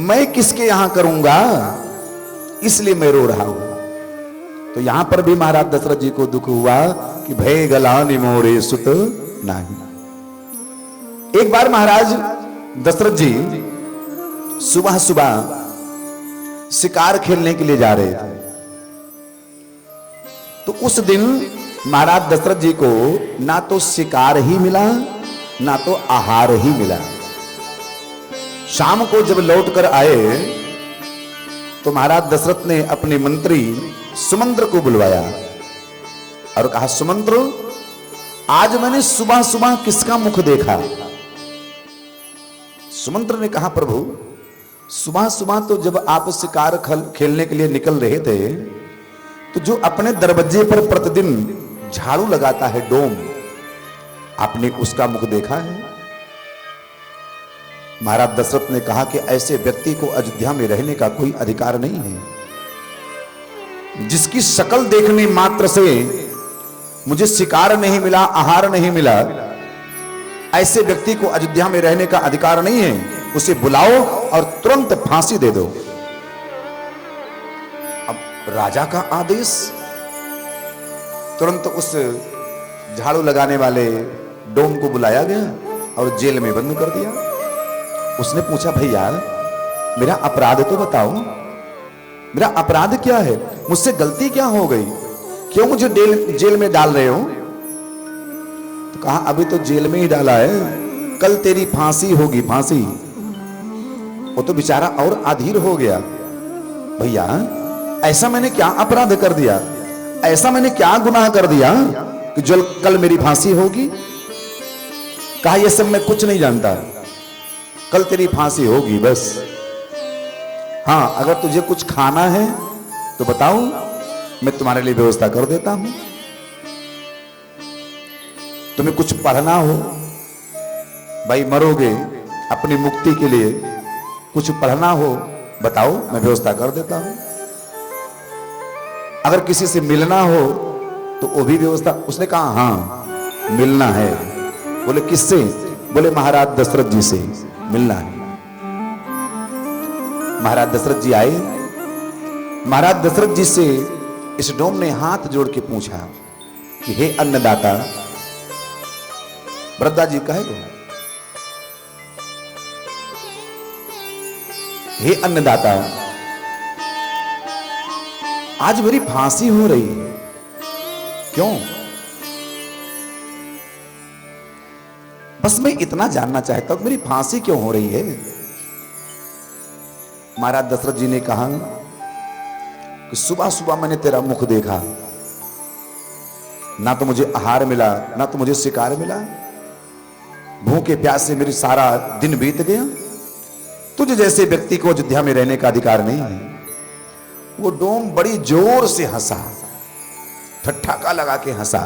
मैं किसके यहां करूंगा, इसलिए मैं रो रहा हूं। तो यहां पर भी महाराज दशरथ जी को दुख हुआ कि भय गलानि मोरे सुत नाही। एक बार महाराज दशरथ जी सुबह सुबह शिकार खेलने के लिए जा रहे थे। तो उस दिन महाराज दशरथ जी को ना तो शिकार ही मिला ना तो आहार ही मिला। शाम को जब लौट कर आए तो महाराज दशरथ ने अपने मंत्री सुमंत्र को बुलवाया और कहा, सुमंत्र, आज मैंने सुबह सुबह किसका मुख देखा? सुमंत्र ने कहा, प्रभु, सुबह सुबह तो जब आप शिकार खेलने के लिए निकल रहे थे तो जो अपने दरवाजे पर प्रतिदिन झाड़ू लगाता है डोम, आपने उसका मुख देखा है? महाराज दशरथ ने कहा कि ऐसे व्यक्ति को अयोध्या में रहने का कोई अधिकार नहीं है। जिसकी शक्ल देखने मात्र से मुझे शिकार नहीं मिला, आहार नहीं मिला, ऐसे व्यक्ति को अयोध्या में रहने का अधिकार नहीं है। उसे बुलाओ और तुरंत फांसी दे दो। अब राजा का आदेश, तुरंत उस झाड़ू लगाने वाले डोम को बुलाया गया और जेल में बंद कर दिया। उसने पूछा, भैया मेरा अपराध तो बताओ, मेरा अपराध क्या है, मुझसे गलती क्या हो गई, क्यों मुझे जेल में डाल रहे हो? तो कहा, अभी तो जेल में ही डाला है, कल तेरी फांसी होगी, फांसी। वो तो बेचारा और अधीर हो गया। भैया ऐसा मैंने क्या अपराध कर दिया, ऐसा मैंने क्या गुनाह कर दिया कि जो कल मेरी फांसी होगी? कहा, यह सब मैं कुछ नहीं जानता, कल तेरी फांसी होगी बस। हां, अगर तुझे कुछ खाना है तो बताओ, मैं तुम्हारे लिए व्यवस्था कर देता हूं। तुम्हें कुछ पढ़ना हो, भाई मरोगे, अपनी मुक्ति के लिए कुछ पढ़ना हो, बताओ, मैं व्यवस्था कर देता हूं। अगर किसी से मिलना हो तो वो भी व्यवस्था। उसने कहा, हां मिलना है। बोले किससे? बोले महाराज दशरथ जी से मिलना है। महाराज दशरथ जी आए। महाराज दशरथ जी से इस डोम ने हाथ जोड़ के पूछा कि हे अन्नदाता, वृद्धा जी कहे गो, हे अन्नदाता, आज मेरी फांसी हो रही है, क्यों? बस मैं इतना जानना चाहता हूं, मेरी फांसी क्यों हो रही है? महाराज दशरथ जी ने कहा कि सुबह सुबह मैंने तेरा मुख देखा, ना तो मुझे आहार मिला ना तो मुझे शिकार मिला, भूखे प्यास से मेरी सारा दिन बीत गया। तुझे जैसे व्यक्ति को अयोध्या में रहने का अधिकार नहीं है। वो डोम बड़ी जोर से हंसा, ठट्ठाका लगा के हंसा।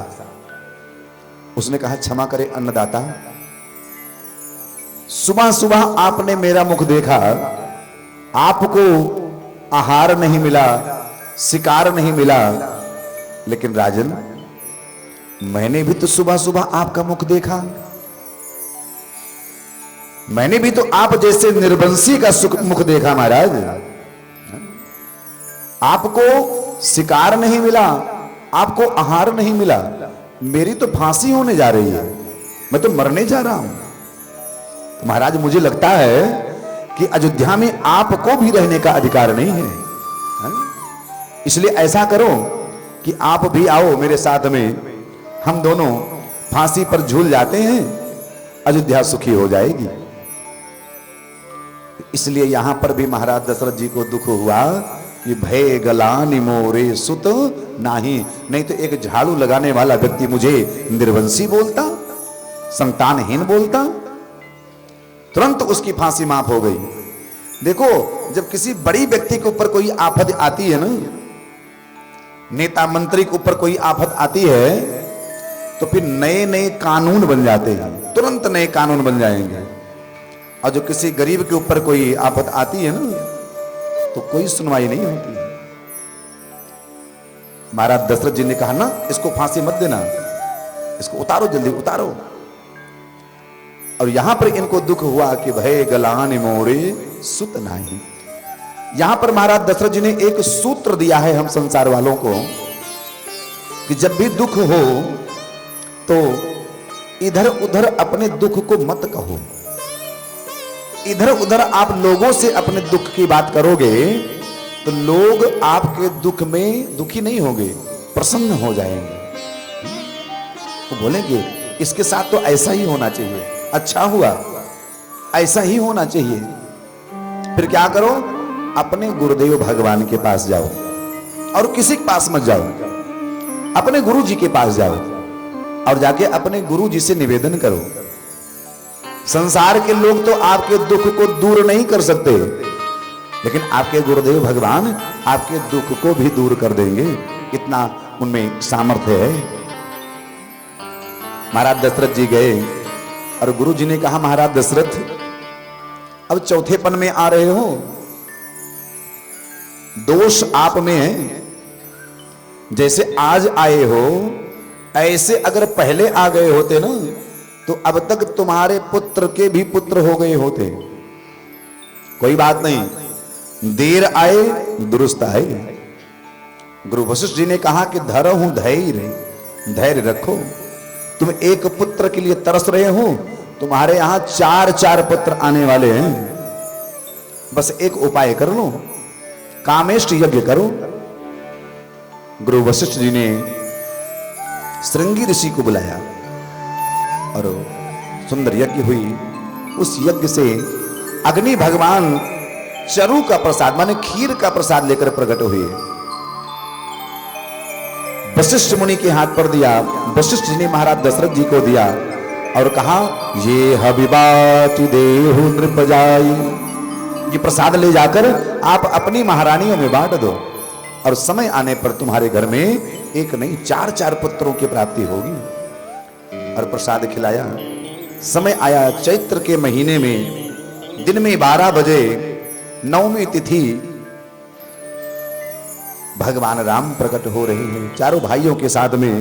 उसने कहा, क्षमा करे अन्नदाता, सुबह सुबह आपने मेरा मुख देखा, आपको आहार नहीं मिला, शिकार नहीं मिला, लेकिन राजन मैंने भी तो सुबह सुबह आपका मुख देखा। मैंने भी तो आप जैसे निर्वंशी का मुख देखा महाराज। आपको शिकार नहीं मिला, आपको आहार नहीं मिला, मेरी तो फांसी होने जा रही है, मैं तो मरने जा रहा हूं। तो महाराज मुझे लगता है कि अयोध्या में आपको भी रहने का अधिकार नहीं है। इसलिए ऐसा करो कि आप भी आओ मेरे साथ में, हम दोनों फांसी पर झूल जाते हैं, अयोध्या सुखी हो जाएगी। इसलिए यहां पर भी महाराज दशरथ जी को दुख हुआ कि भय गलानि मोरे सुत नाही। नहीं तो एक झाड़ू लगाने वाला व्यक्ति मुझे निर्वंशी बोलता, संतानहीन बोलता, तुरंत उसकी फांसी माफ हो गई। देखो, जब किसी बड़ी व्यक्ति के ऊपर कोई आफत आती है ना, नेता मंत्री के ऊपर कोई आफत आती है, तो फिर नए नए कानून बन जाते हैं, तुरंत नए कानून बन जाएंगे। और जो किसी गरीब के ऊपर कोई आफत आती है ना, तो कोई सुनवाई नहीं होती। महाराज दशरथ जी ने कहा ना, इसको फांसी मत देना, इसको उतारो, जल्दी उतारो। और यहां पर इनको दुख हुआ कि भय गलान मोड़े सुत नाही। यहां पर महाराज दशरथ जी ने एक सूत्र दिया है हम संसार वालों को कि जब भी दुख हो तो इधर उधर अपने दुख को मत कहो। इधर उधर आप लोगों से अपने दुख की बात करोगे तो लोग आपके दुख में दुखी नहीं होंगे, प्रसन्न हो जाएंगे। तो बोलेंगे इसके साथ तो ऐसा ही होना चाहिए, अच्छा हुआ, ऐसा ही होना चाहिए। फिर क्या करो, अपने गुरुदेव भगवान के पास जाओ और किसी के पास मत जाओ, अपने गुरु जी के पास जाओ और जाके अपने गुरु जी से निवेदन करो। संसार के लोग तो आपके दुख को दूर नहीं कर सकते, लेकिन आपके गुरुदेव भगवान आपके दुख को भी दूर कर देंगे, इतना उनमें सामर्थ्य है। महाराज दशरथ जी गए और गुरु जी ने कहा, महाराज दशरथ अब चौथेपन में आ रहे हो, दोष आप में है। जैसे आज आए हो ऐसे अगर पहले आ गए होते ना तो अब तक तुम्हारे पुत्र के भी पुत्र हो गए होते। कोई बात नहीं, देर आए दुरुस्त आए। गुरु वशिष्ठ जी ने कहा कि धरहूं धैर्य, धैर्य रखो। तुम एक पुत्र के लिए तरस रहे हो, तुम्हारे यहां 4 पुत्र आने वाले हैं। बस एक उपाय कर लो, कामेष्ट यज्ञ करो। गुरु वशिष्ठ जी ने श्रृंगी ऋषि को बुलाया और सुंदर यज्ञ हुई। उस यज्ञ से अग्नि भगवान चरु का प्रसाद माने खीर का प्रसाद लेकर प्रकट हुए। वशिष्ठ मुनि के हाथ पर दिया, वशिष्ठ जी ने महाराज दशरथ जी को दिया और कहा, ये हबिबाति देहु नृपजाई, ये प्रसाद ले जाकर आप अपनी महारानियों में बांट दो और समय आने पर तुम्हारे घर में एक नहीं 4 पुत्रों की प्राप्ति होगी। और प्रसाद खिलाया। समय आया चैत्र के महीने में दिन में 12 बजे 9वीं तिथि भगवान राम प्रकट हो रहे हैं चारों भाइयों के साथ में।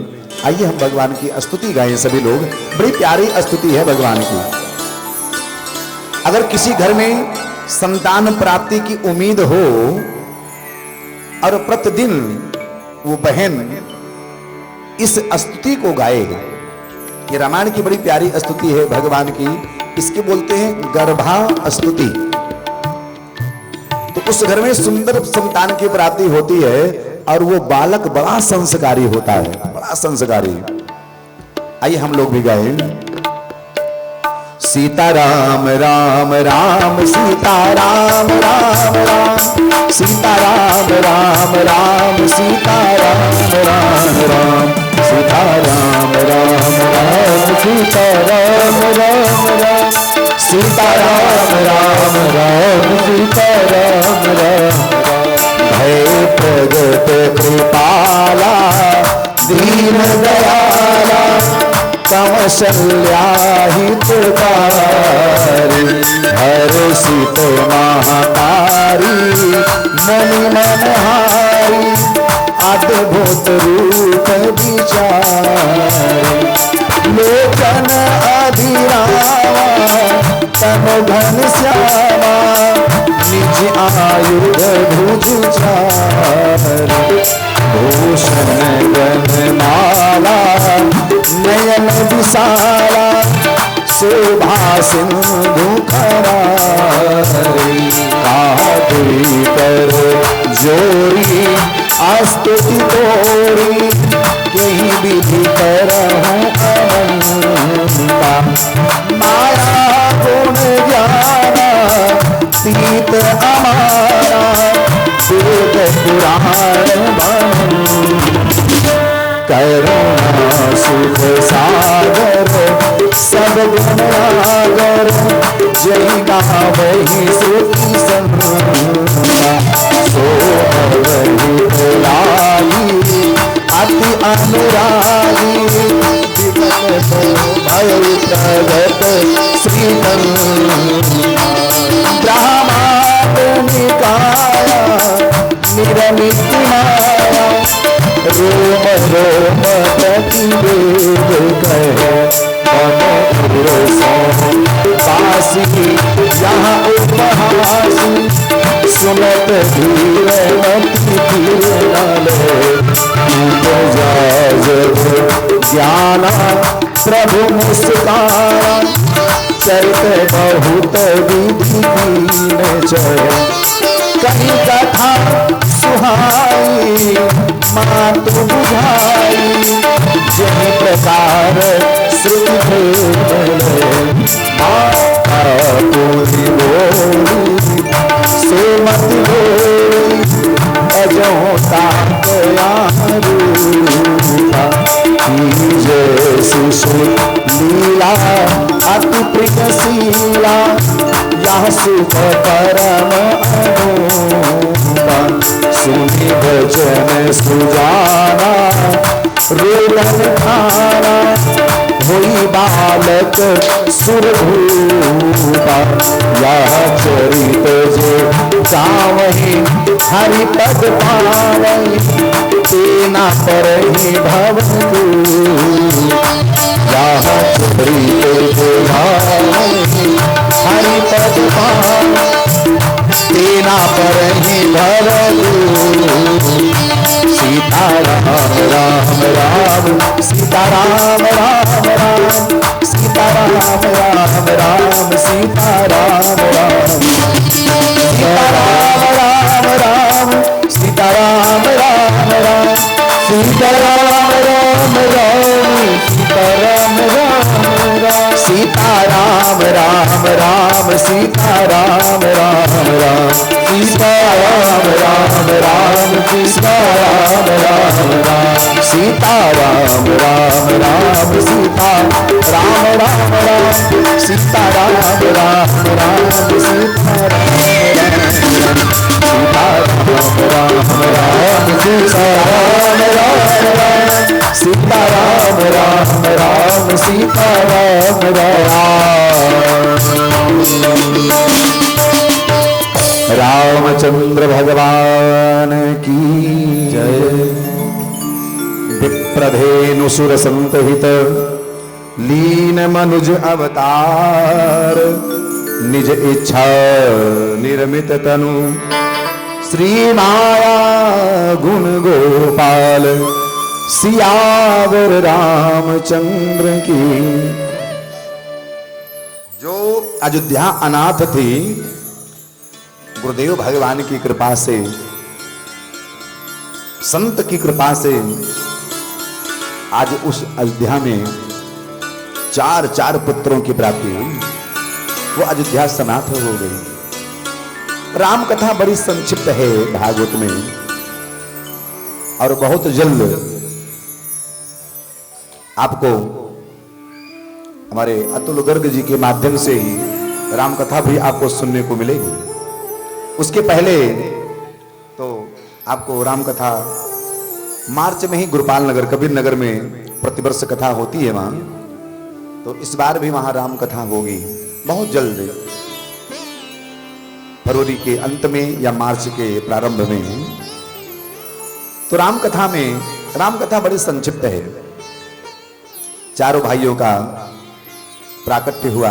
आइए हम भगवान की स्तुति गाएं सभी लोग, बड़ी प्यारी स्तुति है भगवान की। अगर किसी घर में संतान प्राप्ति की उम्मीद हो और प्रतिदिन वो बहन इस स्तुति को गाए, ये रामायण की बड़ी प्यारी स्तुति है भगवान की, इसके बोलते हैं गर्भा स्तुति। तो उस घर में सुंदर संतान की प्राप्ति होती है और वो बालक बड़ा संस्कारी होता है, बड़ा संस्कारी। आइए हम लोग भी गाएं। सीता राम राम राम सीता राम राम राम, सीता राम राम राम सीता राम राम राम, सीता राम राम राम सीता राम राम राम, सीता राम राम राम सीता राम राम। भय प्रगट कृपाला दीन दयाला, कौशल्या हितकारी, हर्षित महातारी मणि मनहारी, अद्भुत रूप विचारी, लोचन अधिरावा तनु घन श्यामा, निज आयुध भुज चारि, भूषण गणमाला नयन विशाला, शोभा सिंधु खरारी, काटी कर जोरी स्तुति तोरी, यही विधि करहूं अनंता, माया गुण ज्ञाना तीत अमारा, वेद पुराण बन, करुणा सुख सागर सब गुण आगर, जय गावहि श्रुति संता, सोहरहि लागी अति अनुरागी, विगत भय प्रगट श्रीधर, ब्रह्मांड निकाया निरमित माया, रोम रोम प्रतिवेद कहे बासी यहाँ उपहास सुनत धीरमती ज्ञान प्रभु मुस्कारा चरित बहुत विधि चय कहीं कथा सुहाई मातु बुझाई जिन प्रकार श्रुति पूरी बोली से मत बोली अजोता लीला अति प्रियशीला यह सुख परम अनुपा सुनि भजन सुजाना रोदन खाना हुई बालक सुरभूपा यह चरित जो चावही हरिपद पावई तेना पर ही भवतु यह चरित जो भावई हरिपद पावई तेना पर ही भवतु सीता राम राम राम सीता राम राम राम सीता राम राम राम सीता राम राम सीता राम राम राम सीता राम राम राम सीता राम राम राम सीता राम राम राम सीता राम राम राम सीता राम राम राम सीता राम राम राम सीता राम राम राम सीता राम राम राम सीता राम राम राम सीता राम राम राम सीता राम राम सीता राम राम राम सीता राम राम राम सीता राम रामचंद्र भगवान की जय। विप्रधेनु सुर संतहित लीन मनुज अवतार निज इच्छा निर्मित तनु श्री माया गुण गोपाल सियावर रामचंद्र की। जो अयोध्या अनाथ थी, गुरुदेव भगवान की कृपा से, संत की कृपा से आज उस अयोध्या में चार चार पुत्रों की प्राप्ति हुई। वो अयोध्या सनाथ हो गई। राम कथा बड़ी संक्षिप्त है भागवत में, और बहुत जल्द आपको हमारे अतुल गर्ग जी के माध्यम से ही राम कथा भी आपको सुनने को मिलेगी। उसके पहले तो आपको राम कथा मार्च में ही गोपाल नगर कबीर नगर में प्रतिवर्ष कथा होती है वहां, तो इस बार भी वहां राम कथा होगी बहुत जल्द, फरवरी के अंत में या मार्च के प्रारंभ में। तो राम कथा बड़ी संक्षिप्त है। चारों भाइयों का प्राकट्य हुआ,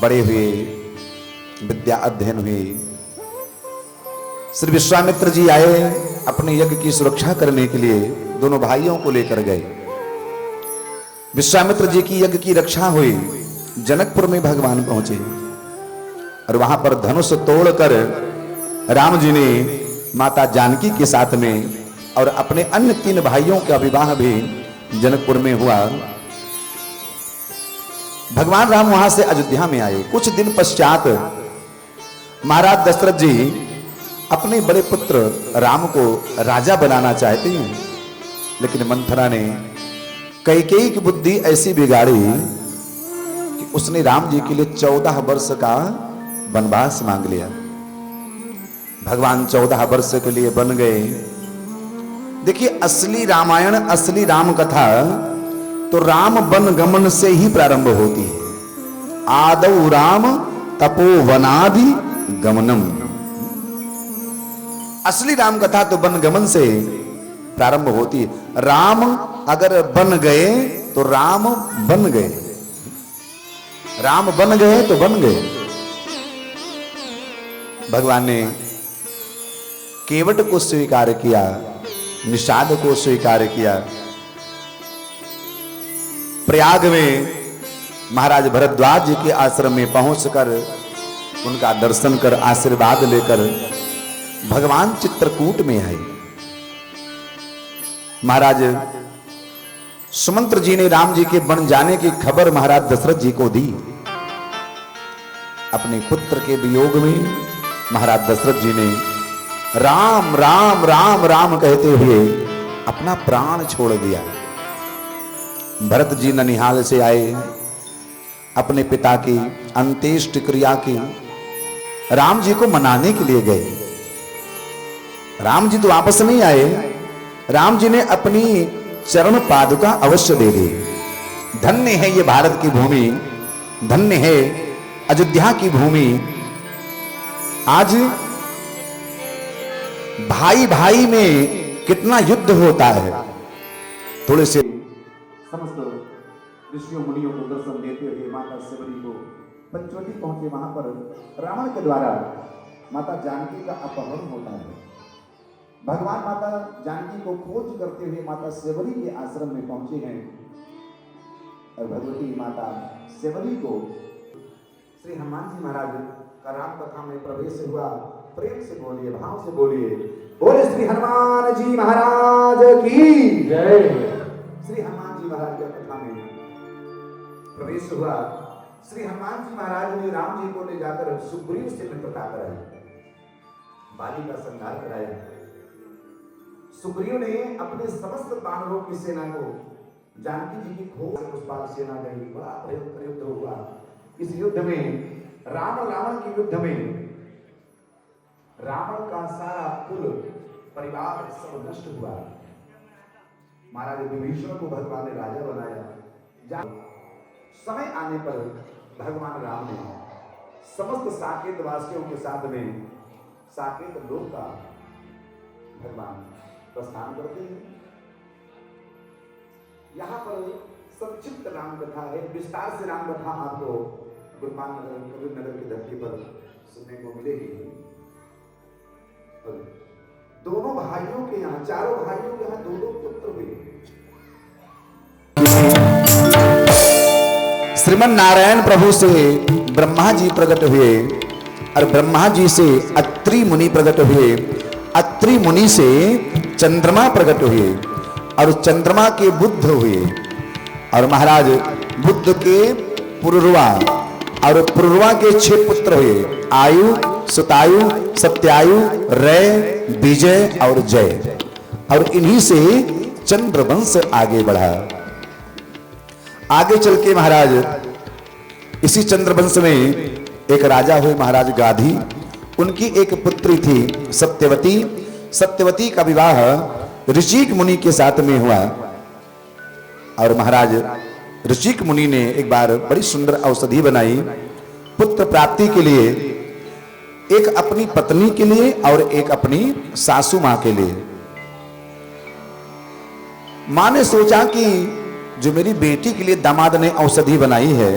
बड़े हुए, विद्या अध्ययन हुई। श्री विश्वामित्र जी आए अपने यज्ञ की सुरक्षा करने के लिए, दोनों भाइयों को लेकर गए। विश्वामित्र जी की यज्ञ की रक्षा हुई। जनकपुर में भगवान पहुंचे और वहां पर धनुष तोड़कर राम जी ने माता जानकी के साथ में और अपने अन्य 3 भाइयों का विवाह भी जनकपुर में हुआ। भगवान राम वहां से अयोध्या में आए। कुछ दिन पश्चात महाराज दशरथ जी अपने बड़े पुत्र राम को राजा बनाना चाहते हैं, लेकिन मंथरा ने कैकेयी की बुद्धि ऐसी बिगाड़ी कि उसने राम जी के लिए 14 वर्ष का वनवास मांग लिया। भगवान 14 वर्ष के लिए बन गए। देखिए, असली रामायण, असली राम कथा तो राम वन गमन से ही प्रारंभ होती है। आदौ राम तपोवनादि गमनम। असली राम कथा तो वनगमन से प्रारंभ होती है। राम अगर बन गए तो राम बन गए, राम बन गए तो बन गए। भगवान ने केवट को स्वीकार किया, निषाद को स्वीकार किया। प्रयाग में महाराज भरद्वाज जी के आश्रम में पहुंचकर उनका दर्शन कर आशीर्वाद लेकर भगवान चित्रकूट में आए। महाराज सुमंत्र जी ने राम जी के बन जाने की खबर महाराज दशरथ जी को दी। अपने पुत्र के वियोग में महाराज दशरथ जी ने राम राम राम राम कहते हुए अपना प्राण छोड़ दिया। भरत जी ननिहाल से आए, अपने पिता की अंत्येष्टि क्रिया की राम जी को मनाने के लिए गए। राम जी तो वापस नहीं आए, राम जी ने अपनी चरण पादुका अवश्य दे दी। धन्य है ये भारत की भूमि, धन्य है अयोध्या की भूमि। आज भाई भाई में कितना युद्ध होता है। थोड़े से समस्त ऋषियों मुनियों को दर्शन देते हुए माता सबरी को पंचवटी पहुंचे। वहां पर रावण के द्वारा माता जानकी का अपहरण होता है। भगवान माता जानकी को खोज करते हुए माता सेवरी के आश्रम में पहुंचे हैं और भगवती माता सेवरी को श्री हनुमान जी महाराज का राम कथा में प्रवेश हुआ। प्रेम से बोलिए, भाव से बोलिए, बोले श्री हनुमान जी महाराज की जय। श्री हनुमान जी महाराज की कथा में प्रवेश हुआ। श्री हनुमान जी महाराज ने राम जी को ले जाकर सुग्रीव से मित्रता कराई, बाली का संहार कराया। सुग्रीव ने अपने समस्त वानरों की सेना को जानकी जी की घोर पुष्पाल सेना गई। बड़ा भयंकर युद्ध हुआ। इस युद्ध में रावण के युद्ध में रावण का सारा कुल परिवार सब नष्ट हुआ। महाराज विभीषण को भगवान ने राजा बनाया। समय आने पर भगवान राम ने समस्त साकेत वासियों के साथ में साकेत लोक का भगवान प्रस्थान करते हैं। यहां पर संक्षिप्त राम कथा है, विस्तार से राम कथा आपको गुरमान नगर की धरती पर सुनने को मिलेगी। दोनों भाइयों के यहाँ, चारों भाइयों के यहाँ दो पुत्र हुए। श्रीमन नारायण प्रभु से ब्रह्मा जी प्रकट हुए और ब्रह्मा जी से अत्रि मुनि प्रकट हुए। अत्रि मुनि से चंद्रमा प्रकट हुए और चंद्रमा के बुद्ध हुए और महाराज बुद्ध के पुरुरवा और पुरुरवा के 6 पुत्र हुए, आयु, सुतायु, सत्यायु, रय, विजय और जय। और इन्हीं से चंद्रवंश आगे बढ़ा। आगे चल के महाराज इसी चंद्रवंश में एक राजा हुए महाराज गाधी। उनकी एक पुत्री थी सत्यवती। सत्यवती का विवाह ऋषिक मुनि के साथ में हुआ और महाराज ऋषिक मुनि ने एक बार बड़ी सुंदर औषधि बनाई पुत्र प्राप्ति के लिए, एक अपनी पत्नी के लिए और एक अपनी सासू मां के लिए। मां ने सोचा कि जो मेरी बेटी के लिए दामाद ने औषधि बनाई है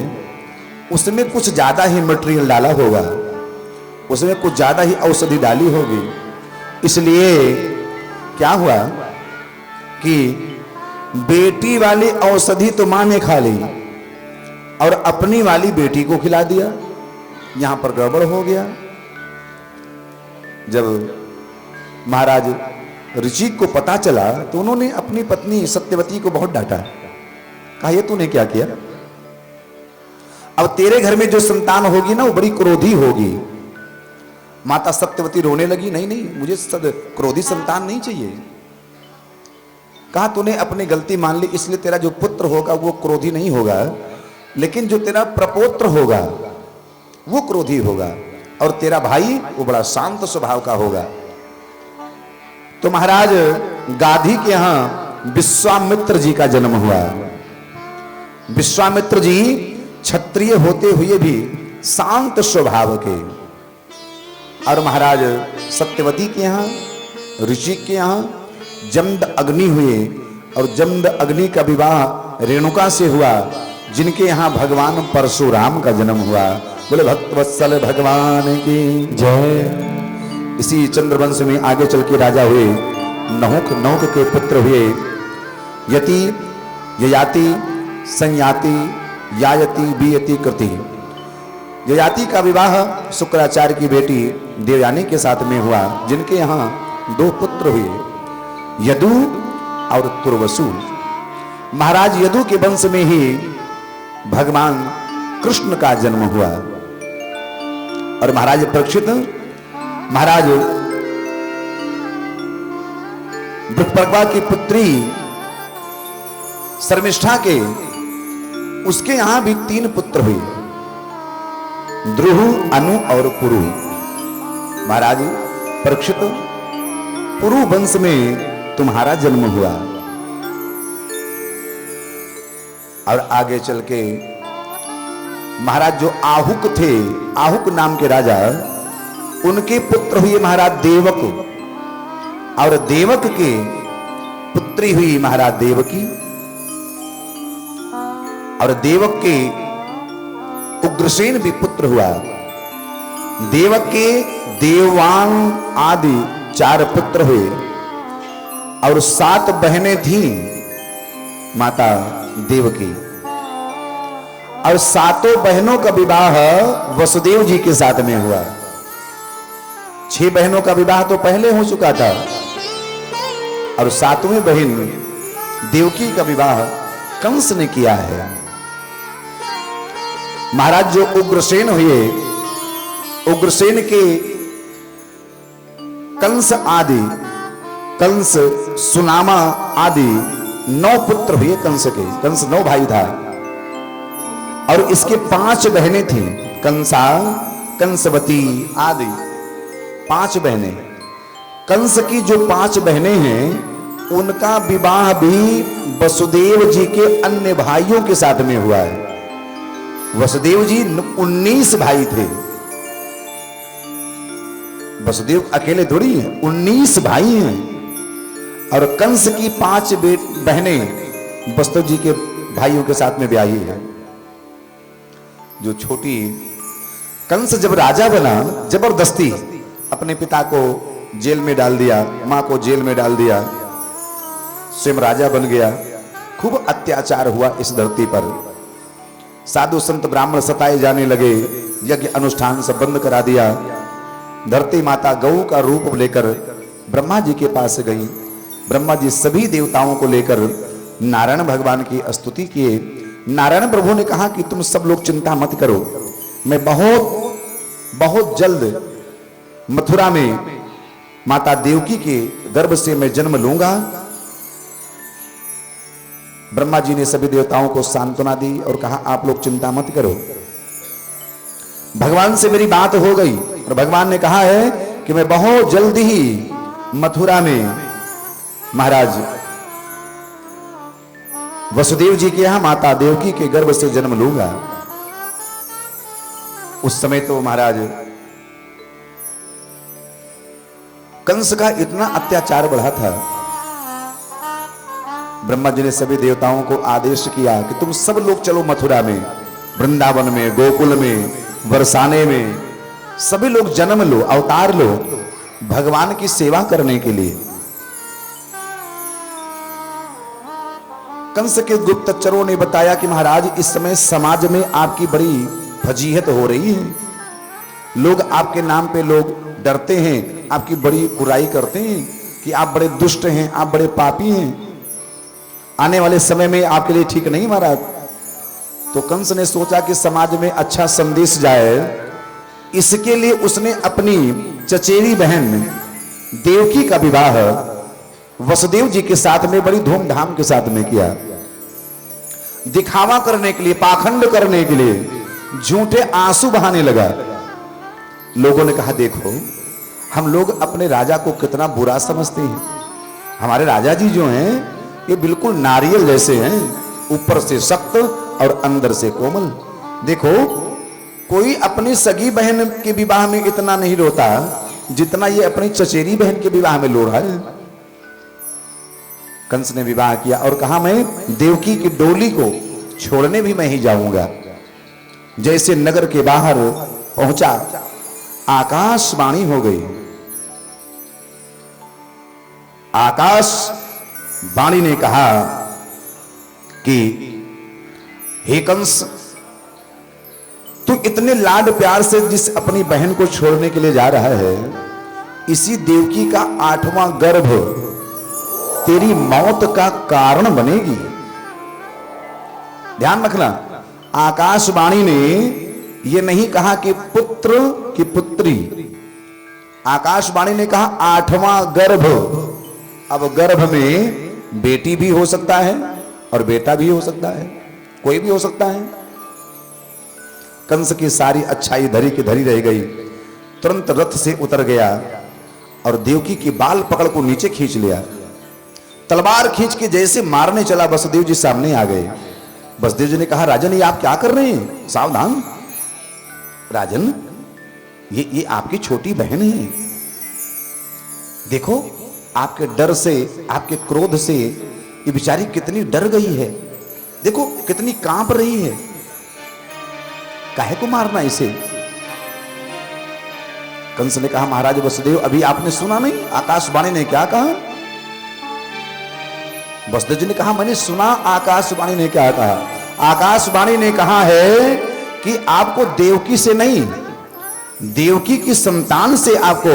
उसमें कुछ ज्यादा ही मटेरियल डाला होगा, उसमें कुछ ज्यादा ही औषधि डाली होगी। इसलिए क्या हुआ कि बेटी वाली औषधि तो मां ने खा ली और अपनी वाली बेटी को खिला दिया। यहां पर गड़बड़ हो गया। जब महाराज ऋषिक को पता चला तो उन्होंने अपनी पत्नी सत्यवती को बहुत डांटा। कहा ये तूने क्या किया? अब तेरे घर में जो संतान होगी ना वो बड़ी क्रोधी होगी। माता सत्यवती रोने लगी, नहीं नहीं मुझे क्रोधी संतान नहीं चाहिए। कहा तूने अपनी गलती मान ली, इसलिए तेरा जो पुत्र होगा वो क्रोधी नहीं होगा, लेकिन जो तेरा प्रपोत्र होगा वो क्रोधी होगा और तेरा भाई वो बड़ा शांत स्वभाव का होगा। तो महाराज गाधी के यहां विश्वामित्र जी का जन्म हुआ। विश्वामित्र जी क्षत्रिय होते हुए भी शांत स्वभाव के और महाराज सत्यवती के यहां ऋषि के यहाँ जमद अग्नि हुए और जमद अग्नि का विवाह रेणुका से हुआ, जिनके यहाँ भगवान परशुराम का जन्म हुआ। बोले भक्तवत्सल भगवान की जय। इसी चंद्रवंश में आगे चल के राजा हुए नहुक, नहुक के पुत्र हुए यति, ययाति, संयाति, यायति, बीयति, कृति। ययाति का विवाह शुक्राचार्य की बेटी देवयानी के साथ में हुआ, जिनके यहाँ 2 पुत्र हुए, यदु और तुर्वसु। महाराज यदु के वंश में ही भगवान कृष्ण का जन्म हुआ। और महाराज परीक्षित, महाराज बृहस्पति की पुत्री शर्मिष्ठा के, उसके यहां भी 3 पुत्र हुए, ध्रुव, अनु और पुरु। महाराज परीक्षित, पुरु वंश में तुम्हारा जन्म हुआ। और आगे चल के महाराज जो आहुक थे, आहुक नाम के राजा, उनके पुत्र हुए महाराज देवक, और देवक के पुत्री हुई महाराज देवकी, और देवक के उग्रसेन भी पुत्र हुआ। देवक के देवान आदि 4 पुत्र हुए, और 7 बहनें थीं माता देवकी। और 7 बहनों का विवाह वसुदेव जी के साथ में हुआ। 6 बहनों का विवाह तो पहले हो चुका था, और 7वीं बहन देवकी का विवाह कंस ने किया है। महाराज जो उग्रसेन हुए, उग्रसेन के कंस आदि, कंस, सुनामा आदि 9 पुत्र हुए कंस के। कंस 9 भाई था, और इसके 5 बहनें थीं, कंसा, कंसवती आदि 5 बहनें। कंस की जो 5 बहनें हैं, उनका विवाह भी वसुदेव जी के अन्य भाइयों के साथ में हुआ है। वसुदेव जी 19 भाई थे। वसुदेव अकेले थोड़ी हैं, 19 भाई हैं। और कंस की 5 बहनें वसुदेव जी के भाइयों के साथ में ब्याही है। जो छोटी, कंस जब राजा बना, जबरदस्ती अपने पिता को जेल में डाल दिया, मां को जेल में डाल दिया, स्वयं राजा बन गया। खूब अत्याचार हुआ इस धरती पर। साधु संत ब्राह्मण सताए जाने लगे, यज्ञ अनुष्ठान सब बंद करा दिया। धरती माता गौ का रूप लेकर ब्रह्मा जी के पास गई। ब्रह्मा जी सभी देवताओं को लेकर नारायण भगवान की स्तुति किए। नारायण प्रभु ने कहा कि तुम सब लोग चिंता मत करो, मैं बहुत जल्द मथुरा में माता देवकी के गर्भ से मैं जन्म लूंगा। ब्रह्मा जी ने सभी देवताओं को सांत्वना दी और कहा आप लोग चिंता मत करो, भगवान से मेरी बात हो गई। और भगवान ने कहा है कि मैं बहुत जल्दी ही मथुरा में महाराज वसुदेव जी के यहां माता देवकी के गर्भ से जन्म लूंगा। उस समय तो महाराज कंस का इतना अत्याचार बढ़ा था, ब्रह्मा जी ने सभी देवताओं को आदेश किया कि तुम सब लोग चलो मथुरा में, वृंदावन में, गोकुल में, बरसाने में, सभी लोग जन्म लो, अवतार लो भगवान की सेवा करने के लिए। कंस के गुप्तचरों ने बताया कि महाराज इस समय समाज में आपकी बड़ी फजीहत हो रही है, लोग आपके नाम पे लोग डरते हैं, आपकी बड़ी बुराई करते हैं कि आप बड़े दुष्ट हैं, आप बड़े पापी हैं, आने वाले समय में आपके लिए ठीक नहीं महाराज। तो कंस ने सोचा कि समाज में अच्छा संदेश जाए, इसके लिए उसने अपनी चचेरी बहन देवकी का विवाह वसुदेव जी के साथ में बड़ी धूमधाम के साथ में किया। दिखावा करने के लिए, पाखंड करने के लिए झूठे आंसू बहाने लगा। लोगों ने कहा देखो हम लोग अपने राजा को कितना बुरा समझते हैं, हमारे राजा जी जो हैं ये बिल्कुल नारियल जैसे हैं, ऊपर से सख्त और अंदर से कोमल। देखो कोई अपनी सगी बहन के विवाह में इतना नहीं रोता, जितना ये अपनी चचेरी बहन के विवाह में लोढ़ा है। कंस ने विवाह किया और कहा मैं देवकी की डोली को छोड़ने भी मैं ही जाऊंगा। जैसे नगर के बाहर पहुंचा, आकाशवाणी हो गई। आकाशवाणी ने कहा कि हे कंस, तू इतने लाड प्यार से जिस अपनी बहन को छोड़ने के लिए जा रहा है, इसी देवकी का 8वां गर्भ तेरी मौत का कारण बनेगी। ध्यान रखना, आकाशवाणी ने यह नहीं कहा कि पुत्र की पुत्री, आकाशवाणी ने कहा 8वां गर्भ। अब गर्भ में बेटी भी हो सकता है और बेटा भी हो सकता है, कोई भी हो सकता है। कंस की सारी अच्छाई धरी की धरी रह गई। तुरंत रथ से उतर गया और देवकी की बाल पकड़ को नीचे खींच लिया। तलवार खींच के जैसे मारने चला, वसुदेव जी सामने आ गए। वसुदेव जी ने कहा, राजन ये आप क्या कर रहे हैं? सावधान राजन, ये आपकी छोटी बहन है। देखो आपके डर से, आपके क्रोध से ये बेचारी कितनी डर गई है। देखो कितनी कांप रही है। काहे को मारना इसे? कंस ने कहा, महाराज वसुदेव, अभी आपने सुना नहीं आकाशवाणी ने क्या कहा? वसुदेव जी ने कहा, मैंने सुना आकाशवाणी ने क्या कहा। आकाशवाणी ने कहा है कि आपको देवकी से नहीं, देवकी की संतान से आपको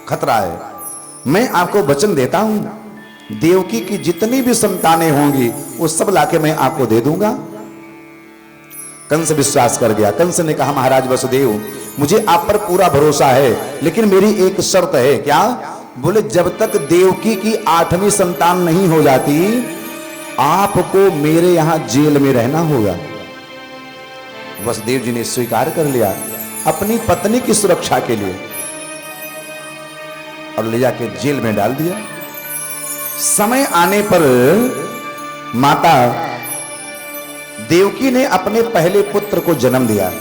खतरा है। मैं आपको वचन देता हूं, देवकी की जितनी भी संतानें होंगी वो सब लाके मैं आपको दे दूंगा। कंस विश्वास कर गया। कंस ने कहा, महाराज वसुदेव, मुझे आप पर पूरा भरोसा है, लेकिन मेरी एक शर्त है। क्या? बोले, जब तक देवकी की 8वीं संतान नहीं हो जाती, आपको मेरे यहां जेल में रहना होगा। वसुदेव जी ने स्वीकार कर लिया अपनी पत्नी की सुरक्षा के लिए और ले जाके जेल में डाल दिया। समय आने पर माता देवकी ने अपने पहले पुत्र को जन्म दिया।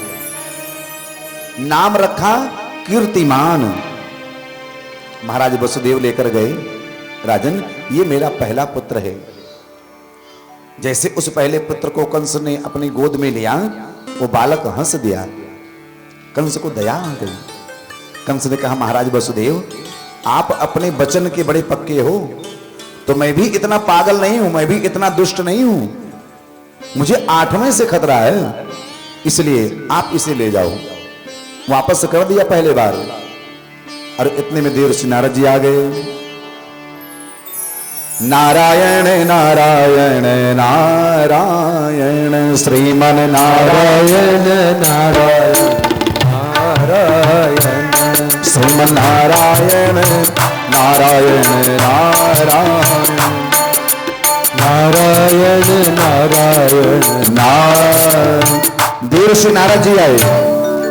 नाम रखा कीर्तिमान। महाराज वसुदेव लेकर गए, राजन ये मेरा पहला पुत्र है। जैसे उस पहले पुत्र को कंस ने अपनी गोद में लिया, वो बालक हंस दिया। कंस को दया आ गई। कंस ने कहा, महाराज वसुदेव, आप अपने वचन के बड़े पक्के हो, तो मैं भी इतना पागल नहीं हूं, मैं भी इतना दुष्ट नहीं हूं। मुझे 8वें से खतरा है, इसलिए आप इसे ले जाओ। वापस कर दिया पहले बार। और इतने में देव श्री नारद जी आ गए। नारायण नारायण नारायण श्रीमन नारायण नारायण नारायण श्रीमन नारायण नारायण नारायण नारायण नारायण नारायण। देव श्री नारद जी आए,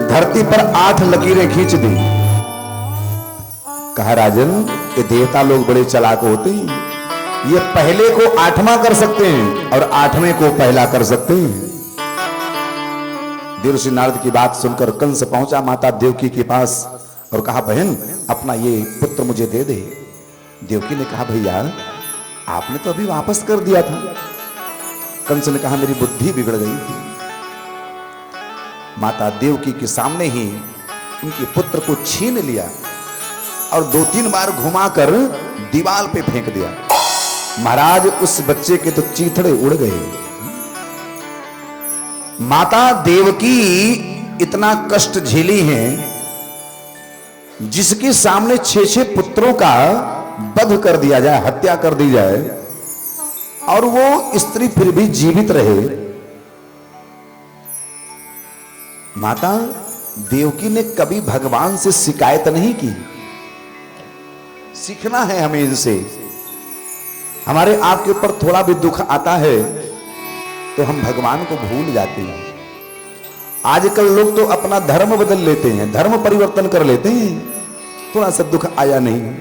धरती पर 8 लकीरें खींच दी। कहा, राजन ये देवता लोग बड़े चालाक होते हैं, ये पहले को 8वां कर सकते हैं और 8वें को पहला कर सकते हैं। देव श्री नारद की बात सुनकर कंस पहुंचा माता देवकी के पास और कहा, बहन अपना ये पुत्र मुझे दे दे। देवकी ने कहा, भैया आपने तो अभी वापस कर दिया था। कंस ने कहा, मेरी बुद्धि बिगड़ गई थी। माता देवकी के सामने ही उनके पुत्र को छीन लिया और 2-3 बार घुमाकर दीवार पे फेंक दिया। महाराज उस बच्चे के तो चीथड़े उड़ गए। माता देवकी इतना कष्ट झेली है, जिसके सामने 6 पुत्रों का वध कर दिया जाए, हत्या कर दी जाए, और वो स्त्री फिर भी जीवित रहे। माता देवकी ने कभी भगवान से शिकायत नहीं की। सीखना है हमें इनसे। हमारे आपके ऊपर थोड़ा भी दुख आता है तो हम भगवान को भूल जाते हैं। आजकल लोग तो अपना धर्म बदल लेते हैं, धर्म परिवर्तन कर लेते हैं, थोड़ा सा दुख आया नहीं।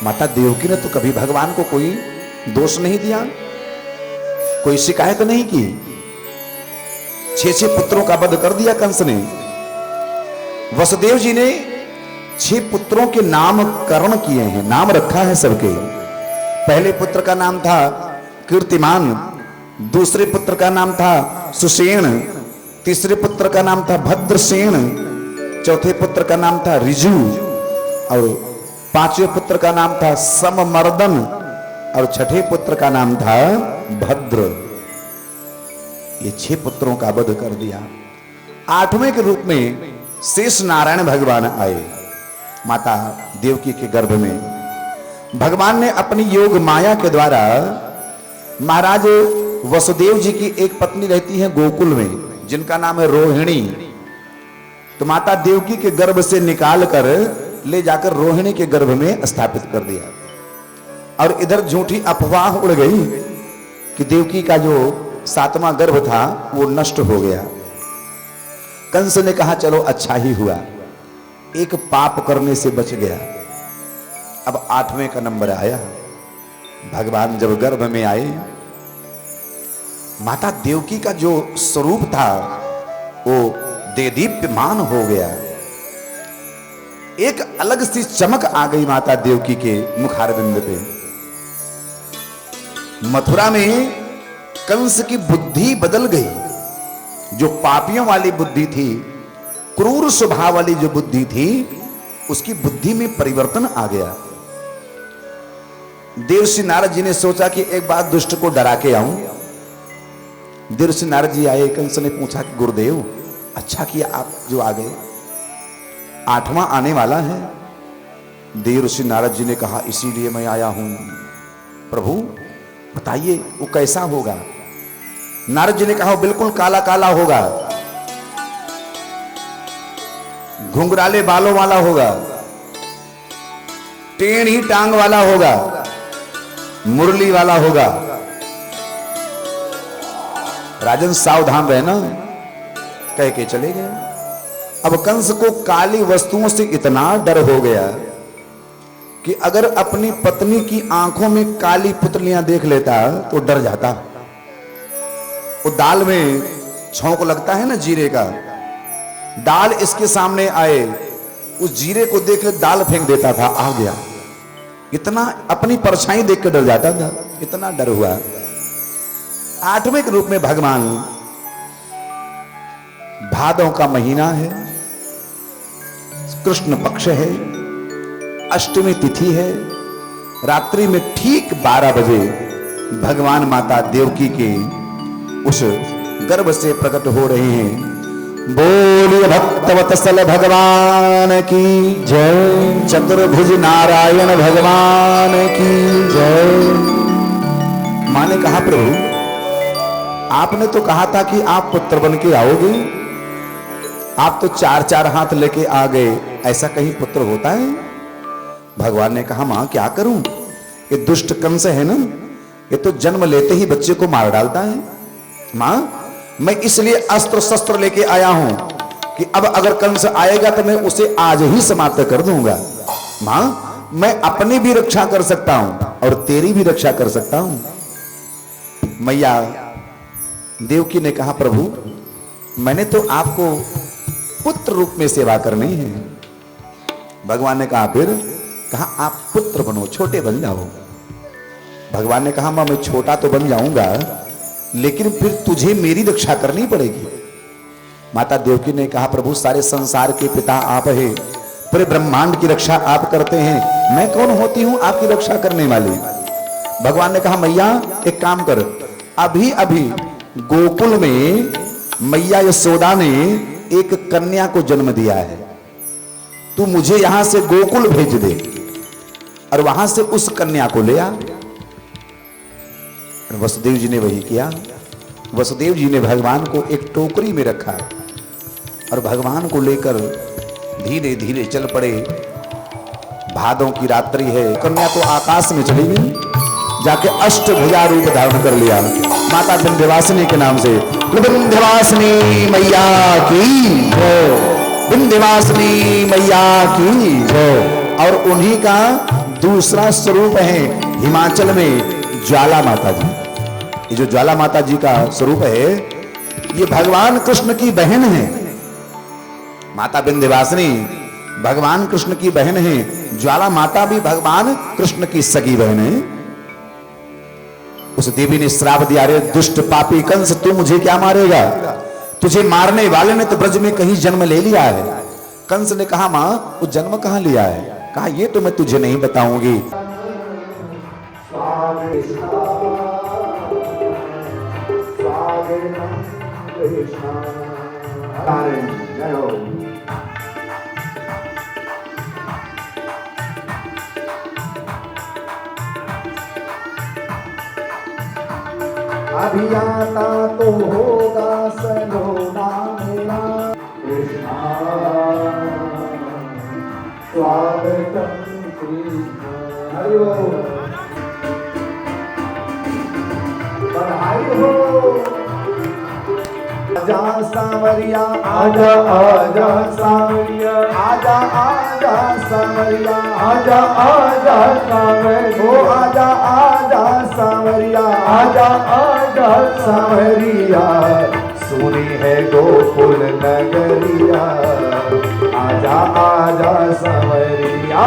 माता देवकी ने तो कभी भगवान को कोई दोष नहीं दिया, कोई शिकायत नहीं की। 6 पुत्रों का वध कर दिया कंस ने। वसुदेव जी ने 6 पुत्रों के नामकरण किए हैं, नाम रखा है सबके। पहले पुत्र का नाम था कीर्तिमान, दूसरे पुत्र का नाम था सुषेण, तीसरे पुत्र का नाम था भद्रसेन, चौथे पुत्र का नाम था ऋजु और पांचवें पुत्र का नाम था सममर्दन और छठे पुत्र का नाम था भद्र। ये 6 पुत्रों का वध कर दिया। 8वें के रूप में शेष नारायण भगवान आए माता देवकी के गर्भ में। भगवान ने अपनी योग माया के द्वारा महाराज वसुदेव जी की एक पत्नी रहती है गोकुल में, जिनका नाम है रोहिणी, तो माता देवकी के गर्भ से निकाल कर ले जाकर रोहिणी के गर्भ में स्थापित कर दिया। और इधर झूठी अफवाह उड़ गई कि देवकी का जो 7वां गर्भ था वो नष्ट हो गया। कंस ने कहा चलो अच्छा ही हुआ, एक पाप करने से बच गया। अब 8वें का नंबर आया। भगवान जब गर्भ में आए, माता देवकी का जो स्वरूप था वो देदीप्यमान हो गया। एक अलग सी चमक आ गई माता देवकी के मुखारविंद पे। मथुरा में कंस की बुद्धि बदल गई। जो पापियों वाली बुद्धि थी, क्रूर स्वभाव वाली जो बुद्धि थी, उसकी बुद्धि में परिवर्तन आ गया। देवर्षि नारद जी ने सोचा कि एक बार दुष्ट को डरा के आऊं। देवर्षि नारद जी आए, कंस ने पूछा कि गुरुदेव अच्छा किया आप जो आ गए, 8वां आने वाला है। देवर्षि नारद जी ने कहा इसीलिए मैं आया हूं। प्रभु बताइए वो कैसा होगा। नारद जी ने कहा बिल्कुल काला काला होगा, घुंघराले बालों वाला होगा, टेढ़ी टांग वाला होगा, मुरली वाला होगा। राजन सावधान रहना, कह के चले गए। अब कंस को काली वस्तुओं से इतना डर हो गया कि अगर अपनी पत्नी की आंखों में काली पुतलियां देख लेता तो डर जाता। वो दाल में छौंक लगता है ना जीरे का, दाल इसके सामने आए, उस जीरे को देख के दाल फेंक देता था, आ गया। इतना अपनी परछाई देख के डर जाता था, इतना डर हुआ। 8वें के रूप में भगवान, भादों का महीना है, कृष्ण पक्ष है, अष्टमी तिथि है, रात्रि में ठीक 12 बजे भगवान माता देवकी के उस गर्भ से प्रकट हो रहे हैं। बोलिए भक्तवत्सल भगवान की जय, चतुर्भुज नारायण भगवान की जय। मां ने कहा प्रभु आपने तो कहा था कि आप पुत्र बन के आओगे, आप तो 4-4 हाथ लेके आ गए, ऐसा कहीं पुत्र होता है? भगवान ने कहा मां क्या करूं, ये दुष्ट कंस है ना, ये तो जन्म लेते ही बच्चे को मार डालता है। मां मैं इसलिए अस्त्र शस्त्र लेके आया हूं कि अब अगर कंस आएगा तो मैं उसे आज ही समाप्त कर दूंगा। मां मैं अपनी भी रक्षा कर सकता हूं और तेरी भी रक्षा कर सकता हूं। मैया देवकी ने कहा प्रभु मैंने तो आपको पुत्र रूप में सेवा करनी है। भगवान ने कहा फिर, कहा आप पुत्र बनो, छोटे बन जाओ। भगवान ने कहा मां मैं छोटा तो बन जाऊंगा लेकिन फिर तुझे मेरी रक्षा करनी पड़ेगी। माता देवकी ने कहा प्रभु सारे संसार के पिता आप हैं, पूरे ब्रह्मांड की रक्षा आप करते हैं, मैं कौन होती हूं आपकी रक्षा करने वाली। भगवान ने कहा मैया एक काम कर, अभी अभी गोकुल में मैया यशोदा ने एक कन्या को जन्म दिया है, तू मुझे यहां से गोकुल भेज दे और वहां से उस कन्या को ले आ। वसुदेव जी ने वही किया। वसुदेव जी ने भगवान को एक टोकरी में रखा और भगवान को लेकर धीरे धीरे चल पड़े। भादों की रात्रि है, कन्या तो आकाश में चली गई, जाके अष्टभुजा रूप धारण कर लिया माता विंध्यवासिनी के नाम से। विंध्यवासिनी मैया की जय, विंध्यवासिनी मैया की जय। और उन्हीं का दूसरा स्वरूप है हिमाचल में ज्वाला माता जी। ये जो ज्वाला माता जी का स्वरूप है ये भगवान कृष्ण की बहन है। माता विंध्यवासिनी भगवान कृष्ण की बहन है। ज्वाला माता भी भगवान कृष्ण की सगी बहन है। उस देवी ने श्राप दिया, अरे दुष्ट पापी कंस, तू मुझे क्या मारेगा? तुझे मारने वाले ने तो ब्रज में कहीं जन्म ले लिया है। कंस ने कहा, मां वो जन्म कहां लिया है? कहा, ये तो मैं तुझे नहीं बताऊंगी। अभियाता तो होगा सलोना मेरा कृष्णा, स्वागतम कृष्ण। हरि बोल, बधाई हो। आजा सांवरिया, आजा आजा सांवरिया, आजा आजा सांवरिया, आजा आजा सांवरिया, ओ आजा आजा सांवरिया, आजा आजा सांवरिया, सुनी है गोकुल नगरिया। आजा आजा सांवरिया,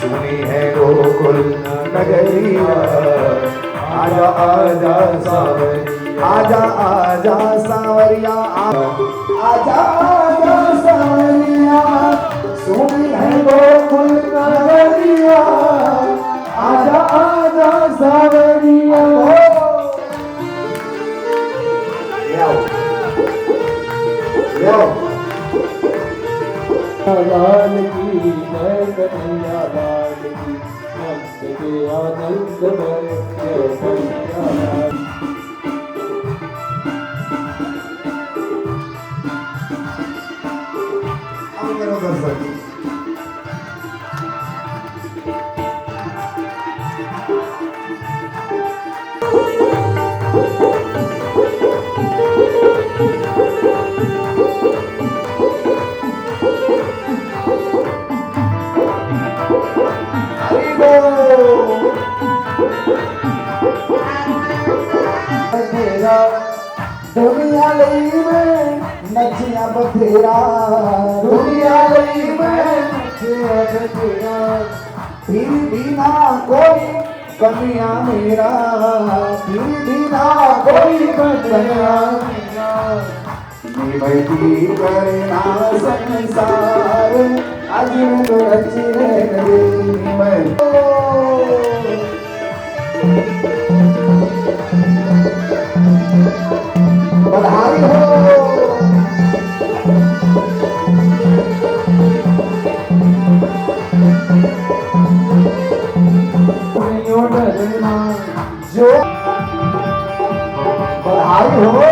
सुनी है गोकुल नगरिया। आजा आजा सांवरिया, आजा आजा सांवरिया, आजा आजा सांवरिया, सुनी है गोकुल नगरिया। आजा आजा सांवरिया। लाल की जय कन्हैया लाल की, नंद के आनंद में जय कन्हैया लाल। दुनिया लई में नचिया बथेरा, दुनिया लई में नचिया बथेरा, फिर भी ना कोई कमिया मेरा, फिर भी ना कोई कमिया मेरा। निभती करना संसार, आज मैं रचने लगी मैं। बधाई हो। जो बधाई हो।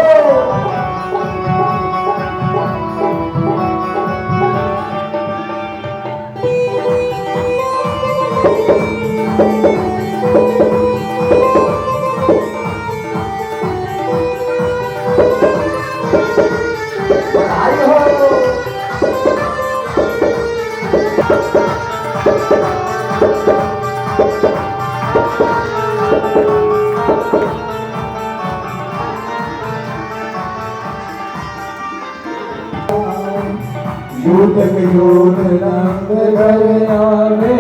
यूद रंग घर आवे,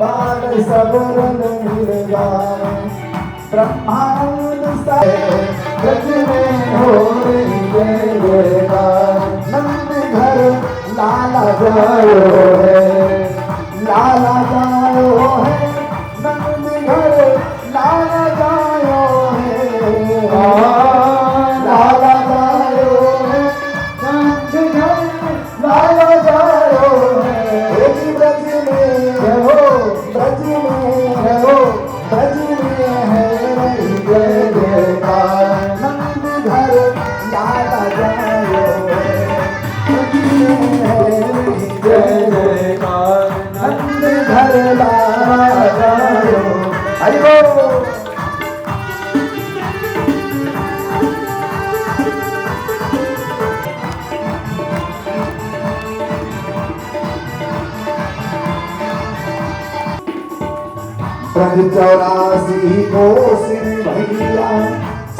बाल सब रंग मिल जाए। ब्रह्मांड से ब्रज में हो रही जय जयकार। नंद घर लाला जायो है, लाला जायो है, नंद घर लाला जायो है, लाला जायो है, नंद घर लाला जायो है। ब्रज में रहो, ब्रज में रहो, ब्रज में है रही जय जयकार। नंद घर लाला जायो है, ब्रज में है रही जय जयकार। नंद घर लाला जायो। हरि बोल। ब्रज 84 कोस भैया,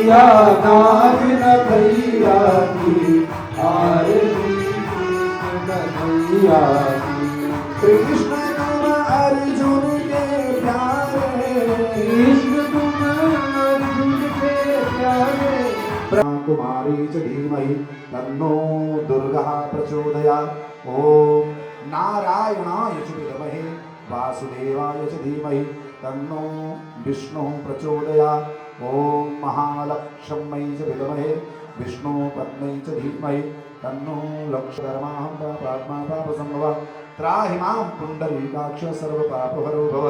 कन्हैया नाच न भैया की आरती कन्हैया की। कृष्ण तुम अर्जुन के प्यारे, कृष्ण तुम अर्जुन के प्यारे। कुमारी च धीमहि तन्नो दुर्गा प्रचोदयात्। ओम नारायणाय च विद्महे वासुदेवाय च धीमहि तन्नो विष्णु प्रचोदयात्। ओम महालक्ष्म्यै च विद्महे विष्णुपत्न्यै च धीमहि तन्नो लक्ष्मीकर्मा पापा पापसंभवा। त्राहि मां पुण्डरीकाक्ष सर्वपापहरो भव।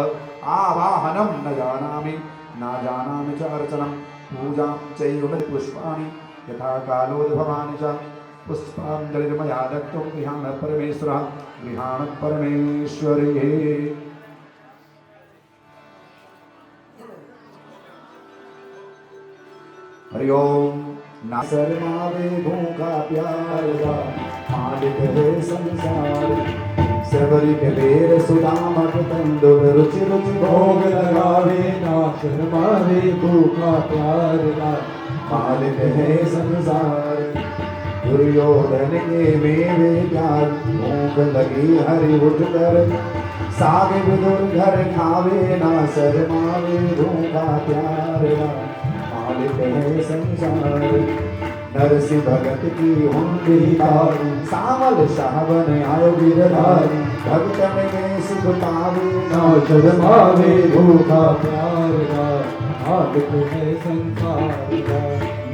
आवाहनं न जानामि च अर्चनं पूजां चैव पुष्पाणि यथा कालोद्भवानि च। पुष्पाञ्जलिर्मया दत्तं गृहाण परमेश्वरः गृहाण परमेश्वरे। हरि ओम। ना शर्मावे भूखा प्यारा मालिक है संसार। सबरी के बेर सुदामक तंदु रुचि रुचि भोग लगावे ना शर्मावे भूखा प्यार ना मालिक है संसार। दुर्योधन के मेवे प्यार भूख लगी हरि उठ कर। साग विदुर घर खावे ना शर्मावे भूखा प्यार ना मालिक है संसार। नरसी भगत की हुंडी तारी सावल सावन आयो गिरधारी। भगतन में सुख पावे ना शर्मावे भूखा प्यार ना मालिक है संसार का।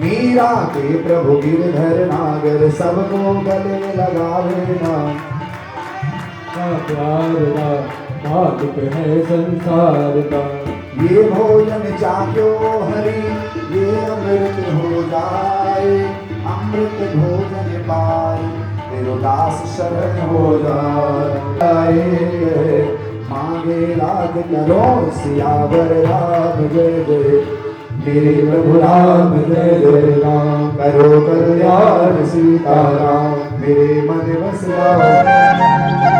मीरा के प्रभु गिरधर नागर सबको गले लगावे ना प्यार ना मालिक है संसार का। ये भोजन चाख्यो हरि ये अमृत हो जाए। अमृत भोजन पाए तेरुदास शरण हो जाए। मांगे राग करो सियावर राम जय जय। मेरे प्रभु राम जय जय राम। करो कल्याण सीताराम मेरे मन बस जाओ।